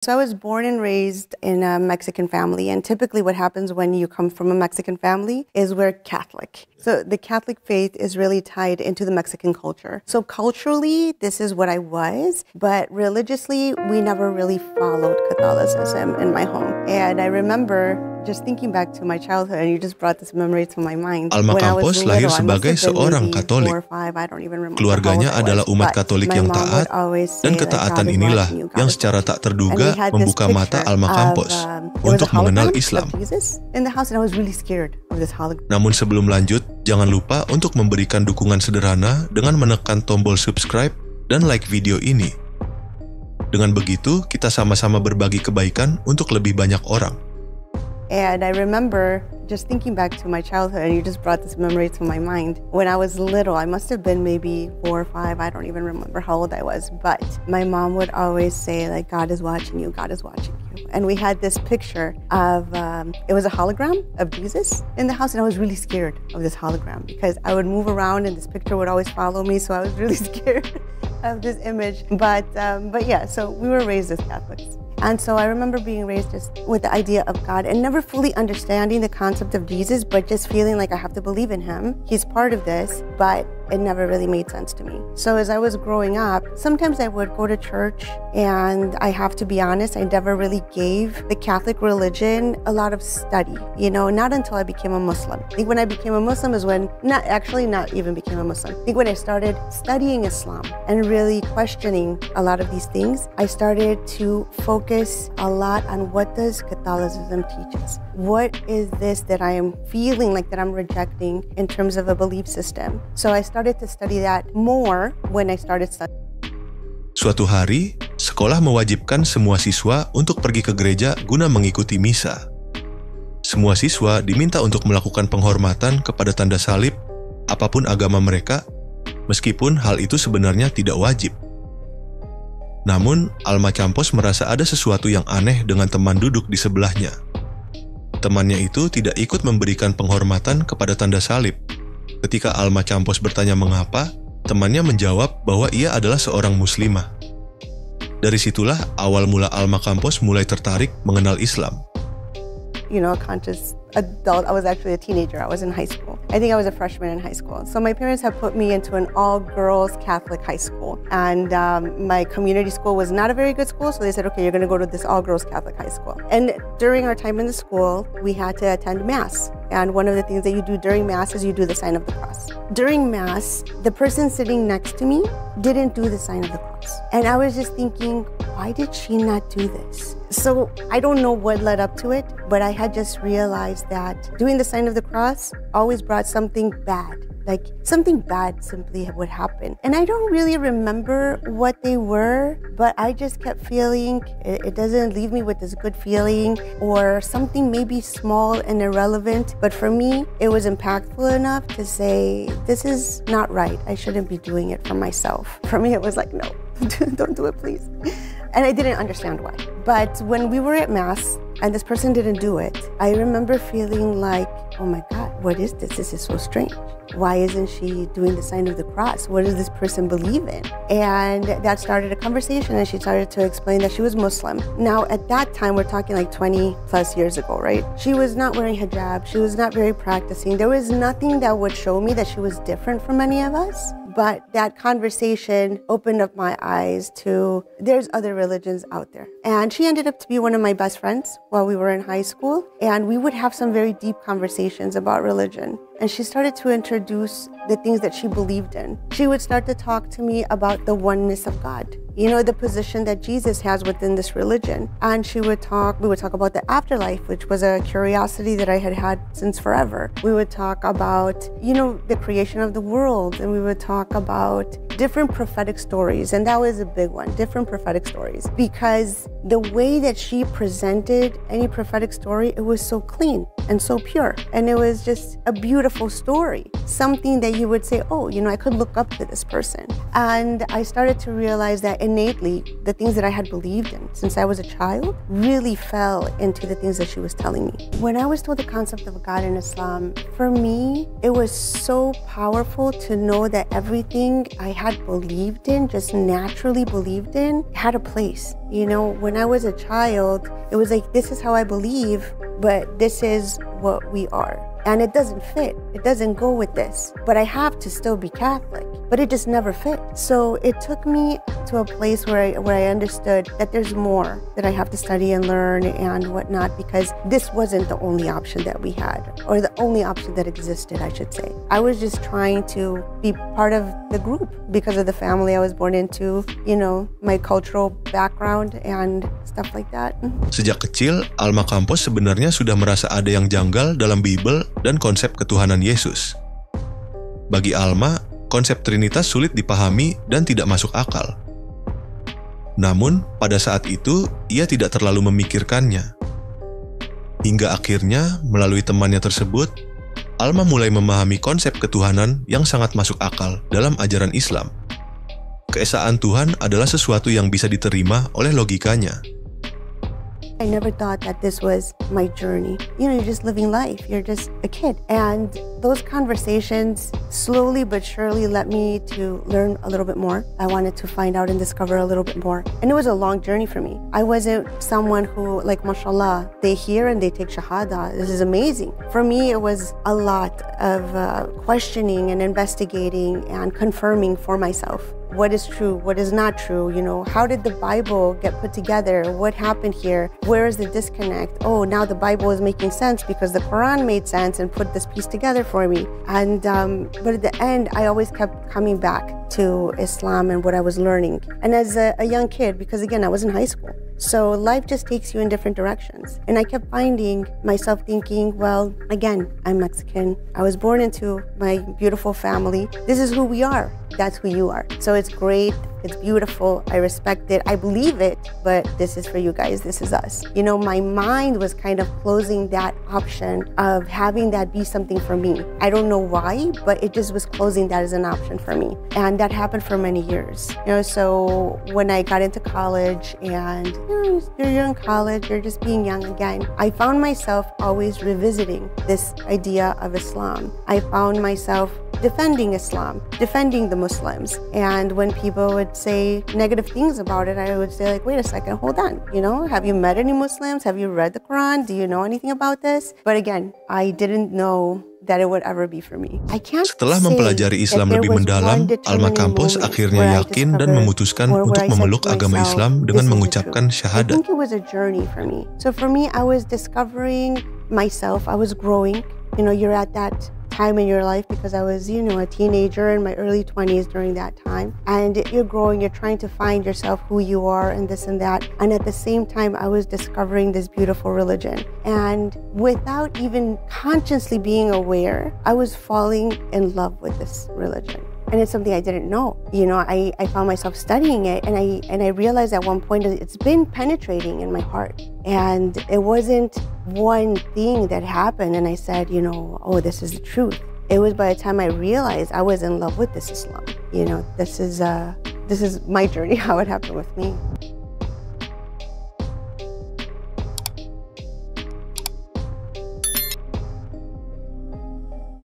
So I was born and raised in a Mexican family, and typically what happens when you come from a Mexican family is we're Catholic. So the Catholic faith is really tied into the Mexican culture. So culturally, this is what I was, but religiously, we never really followed Catholicism in my home. And I remember just thinking back to my childhood, and you just brought this memory to my mind. Alma Campos lahir sebagai seorang Katolik. Keluarganya adalah umat Katolik yang taat, dan ketaatan inilah yang secara tak terduga membuka mata Alma Campos untuk mengenal Islam. Namun sebelum lanjut, jangan lupa untuk memberikan dukungan sederhana dengan menekan tombol subscribe dan like video ini. Dengan begitu, kita sama-sama berbagi kebaikan untuk lebih banyak orang. And I remember just thinking back to my childhood, and you just brought this memory to my mind. When I was little, I must have been maybe 4 or 5. I don't even remember how old I was. But my mom would always say, like, God is watching you, God is watching you. And we had this picture of, it was a hologram of Jesus in the house. And I was really scared of this hologram because I would move around and this picture would always follow me. So I was really scared of this image. But yeah, so we were raised as Catholics. And so I remember being raised just with the idea of God and never fully understanding the concept of Jesus, but just feeling like I have to believe in him. He's part of this, but it never really made sense to me. So as I was growing up, sometimes I would go to church, and I have to be honest, I never really gave the Catholic religion a lot of study, not until I became a Muslim. I think when I became a Muslim is when, not even became a Muslim. I think when I started studying Islam and really questioning a lot of these things, I started to focus a lot on what does Catholicism teach us? What is this that I am feeling like that I'm rejecting in terms of a belief system? So I started to study that more when I started studying. Suatu hari, sekolah mewajibkan semua siswa untuk pergi ke gereja guna mengikuti misa. Semua siswa diminta untuk melakukan penghormatan kepada tanda salib, apapun agama mereka, meskipun hal itu sebenarnya tidak wajib. Namun, Alma Campos merasa ada sesuatu yang aneh dengan teman duduk di sebelahnya. Temannya itu tidak ikut memberikan penghormatan kepada tanda salib. Ketika Alma Campos bertanya mengapa, temannya menjawab bahwa ia adalah seorang muslimah. Dari situlah awal mula Alma Campos mulai tertarik mengenal Islam. Conscious adult. I was actually a teenager. I was in high school. I think I was a freshman in high school. So my parents had put me into an all-girls Catholic high school. And my community school was not a very good school, so they said, okay, you're going to go to this all-girls Catholic high school. And during our time in the school, we had to attend Mass. And one of the things that you do during Mass is you do the sign of the cross. During Mass, the person sitting next to me didn't do the sign of the cross. And I was just thinking, why did she not do this? So I don't know what led up to it, but I had just realized that doing the sign of the cross always brought something bad. Like something bad simply would happen. And I don't really remember what they were, but I just kept feeling it doesn't leave me with this good feeling, or something maybe small and irrelevant. But for me, it was impactful enough to say, this is not right. I shouldn't be doing it for myself. For me, it was like, no, don't do it, please. And I didn't understand why. But when we were at Mass and this person didn't do it, I remember feeling like, oh my God, what is this? This is so strange. Why isn't she doing the sign of the cross? What does this person believe in? And that started a conversation, and she started to explain that she was Muslim. Now, at that time, we're talking like 20 plus years ago, right? She was not wearing hijab. She was not very practicing. There was nothing that would show me that she was different from any of us. But that conversation opened up my eyes to there's other religions out there. And she ended up to be one of my best friends while we were in high school. And we would have some very deep conversations about religion. And she started to introduce the things that she believed in. She would start to talk to me about the oneness of God. The position that Jesus has within this religion. And we would talk about the afterlife, which was a curiosity that I had had since forever. We would talk about, the creation of the world, and we would talk about different prophetic stories. And that was a big one, different prophetic stories. Because the way that she presented any prophetic story, it was so clean and so pure. And it was just a beautiful story. Something that you would say, oh, I could look up to this person. And I started to realize that innately, the things that I had believed in since I was a child really fell into the things that she was telling me. When I was told the concept of God in Islam, for me, it was so powerful to know that everything I had had believed in, just naturally believed in, had a place. You know, when I was a child, it was like, this is how I believe, but this is what we are. And it doesn't fit. It doesn't go with this. But I have to still be Catholic. But it just never fit. So it took me to a place where I understood that there's more that I have to study and learn and whatnot, because this wasn't the only option that we had, or the only option that existed, I should say. I was just trying to be part of the group because of the family I was born into, you know, my cultural background and stuff like that. Sejak kecil, Alma Campos sebenarnya sudah merasa ada yang janggal dalam Bible dan konsep ketuhanan Yesus. Bagi Alma, konsep Trinitas sulit dipahami dan tidak masuk akal. Namun, pada saat itu, ia tidak terlalu memikirkannya. Hingga akhirnya, melalui temannya tersebut, Alma mulai memahami konsep ketuhanan yang sangat masuk akal dalam ajaran Islam. Keesaan Tuhan adalah sesuatu yang bisa diterima oleh logikanya. I never thought that this was my journey. You know, you're just living life. You're just a kid. And those conversations slowly but surely led me to learn a little bit more. I wanted to find out and discover a little bit more. And it was a long journey for me. I wasn't someone who, like, mashallah, they hear and they take shahada. This is amazing. For me, it was a lot of questioning and investigating and confirming for myself. What is true? What is not true? You know, how did the Bible get put together? What happened here? Where is the disconnect? Oh, now the Bible is making sense because the Quran made sense and put this piece together for me. And but at the end, I always kept coming back to Islam and what I was learning. And as a young kid, because again, I was in high school, so life just takes you in different directions. And I kept finding myself thinking, well, again, I'm Mexican. I was born into my beautiful family. This is who we are. That's who you are. So it's great. It's beautiful. I respect it. I believe it, but this is for you guys. This is us. You know, my mind was kind of closing that option of having that be something for me. I don't know why, but it just was closing that as an option for me. And that happened for many years. You know, so when I got into college and you're in college, you're just being young again, I found myself always revisiting this idea of Islam. I found myself defending Islam, defending the Muslims. And when people would say negative things about it, I would say, like, wait a second, hold on. You know, have you met any Muslims? Have you read the Quran? Do you know anything about this? But again, I didn't know that it would ever be for me. Setelah mempelajari Islam lebih mendalam, Alma Campos akhirnya yakin dan memutuskan untuk memeluk agama Islam dengan mengucapkan syahadat. I think it was a journey for me. So for me, I was discovering myself. I was growing. You know, you're at that time in your life, because I was, you know, a teenager in my early 20s during that time. And you're growing, you're trying to find yourself, who you are, and this and that. And at the same time, I was discovering this beautiful religion. And without even consciously being aware, I was falling in love with this religion. And it's something I didn't know. You know, I found myself studying it, and I realized at one point that it's been penetrating in my heart. And it wasn't one thing that happened and I said, you know, oh, this is the truth. It was by the time I realized I was in love with this Islam. You know, this is my journey, how it happened with me.